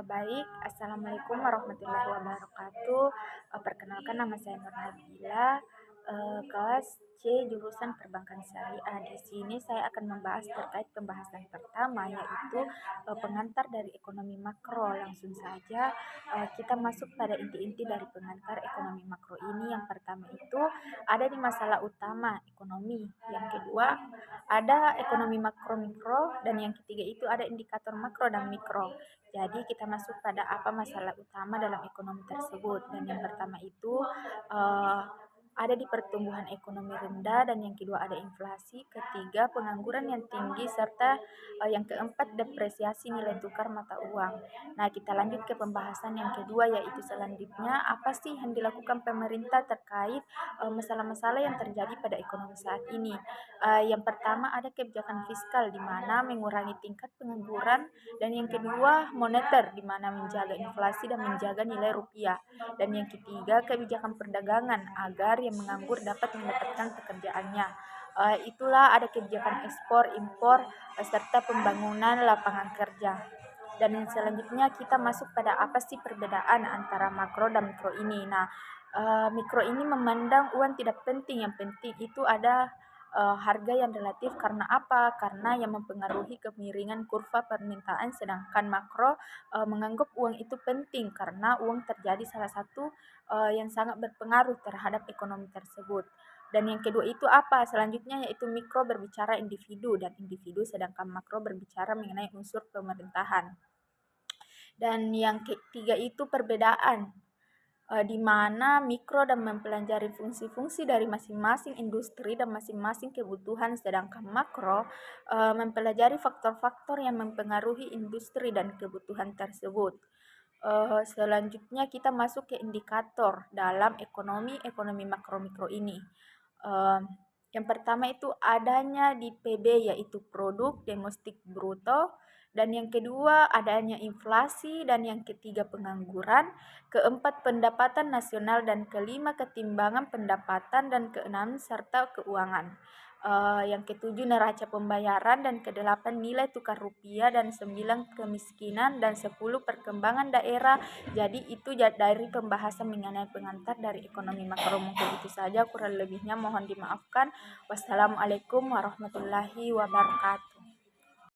Baik, assalamualaikum warahmatullahi wabarakatuh. Perkenalkan nama saya Nur Nabila, kelas C jurusan Perbankan Syariah. Di sini saya akan membahas terkait pembahasan pertama yaitu pengantar dari ekonomi makro. Langsung saja kita masuk pada inti-inti dari pengantar ekonomi makro ini. Yang pertama itu ada di masalah utama ekonomi. Yang kedua ada ekonomi makro mikro dan yang ketiga itu ada indikator makro dan mikro. Jadi kita masuk pada apa masalah utama dalam ekonomi tersebut. Dan yang pertama itu eh, ada di pertumbuhan ekonomi rendah dan yang kedua ada inflasi, ketiga pengangguran yang tinggi serta yang keempat depresiasi nilai tukar mata uang. Nah, kita lanjut ke pembahasan yang kedua yaitu selanjutnya apa sih yang dilakukan pemerintah terkait masalah-masalah yang terjadi pada ekonomi saat ini. Yang pertama ada kebijakan fiskal di mana mengurangi tingkat pengangguran dan yang kedua moneter di mana menjaga inflasi dan menjaga nilai rupiah. Dan yang ketiga kebijakan perdagangan agar yang menganggur dapat mendapatkan pekerjaannya. Itulah ada kebijakan ekspor, impor, serta pembangunan lapangan kerja. Dan selanjutnya kita masuk pada apa sih perbedaan antara makro dan mikro ini. Nah, mikro ini memandang uang tidak penting, yang penting itu ada harga yang relatif karena apa? Karena yang mempengaruhi kemiringan kurva permintaan sedangkan makro menganggap uang itu penting karena uang terjadi salah satu yang sangat berpengaruh terhadap ekonomi tersebut. Dan yang kedua itu apa? Selanjutnya yaitu mikro berbicara individu dan individu sedangkan makro berbicara mengenai unsur pemerintahan. Dan yang ketiga itu perbedaan di mana mikro dan mempelajari fungsi-fungsi dari masing-masing industri dan masing-masing kebutuhan sedangkan makro mempelajari faktor-faktor yang mempengaruhi industri dan kebutuhan tersebut. Selanjutnya kita masuk ke indikator dalam ekonomi makro mikro ini. Eh, yang pertama itu adanya di PB yaitu produk domestik bruto dan yang kedua adanya inflasi dan yang ketiga pengangguran, keempat pendapatan nasional dan kelima ketimbangan pendapatan dan keenam serta keuangan. Yang ketujuh neraca pembayaran dan kedelapan nilai tukar rupiah dan sembilan kemiskinan dan 10 perkembangan daerah. Jadi itu dari pembahasan mengenai pengantar dari ekonomi makro mungkin itu saja kurang lebihnya mohon dimaafkan. Wassalamualaikum warahmatullahi wabarakatuh.